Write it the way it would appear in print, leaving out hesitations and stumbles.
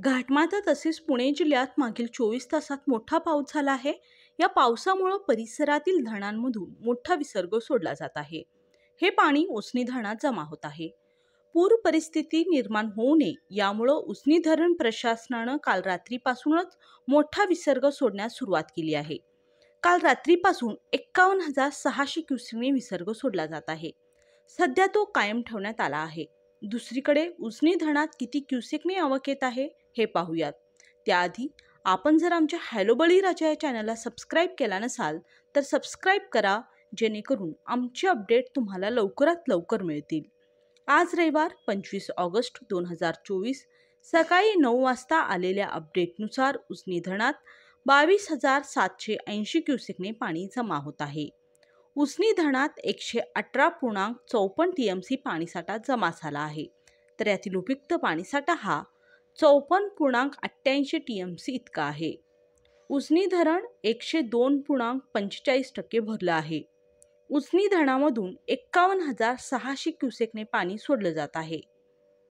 घाटमाथा तसेच पुणे जिल्ह्यात मागील 24 तासात मोठा पाऊस झाला आहे. या पावसामुळे परिसरातील धरणांमधून मोठा विसर्ग सोडला जात आहे. हे पाणी उसनी धरणात जमा होत आहे. पूर परिस्थिती निर्माण होऊ नये यामुळे उसनी धरण प्रशासनानं काल रात्रीपासूनच मोठा विसर्ग सोडण्यास सुरुवात केली आहे. काल रात्रीपासून 51,600 क्युसेकने विसर्ग सोडला जात आहे. सध्या तो कायम ठेवण्यात आला आहे. दुसरीकडे उजनी धरणात किती क्युसेकने आवक येत आहे हे पाहूयात. त्याआधी आपण जर आमच्या हॅलो बळीराजा या चॅनलला सबस्क्राईब केला नसाल तर सबस्क्राईब करा, जेणेकरून आमचे अपडेट तुम्हाला लवकरात लवकर मिळतील. आज रविवार 25 ऑगस्ट 2024 सकाळी 9 वाजता आलेल्या अपडेटनुसार उजनी धरणात 22,780 क्युसेकने पाणी जमा होत आहे. उसनी धरणात 118.54 TMC पाणीसाठा जमा झाला आहे. तर यातील उपयुक्त पाणीसाठा हा 54.88 TMC इतका आहे. उजनी धरण 102.45% भरलं आहे. उजनी धरणामधून 51,600 क्युसेकने पाणी सोडलं जात आहे.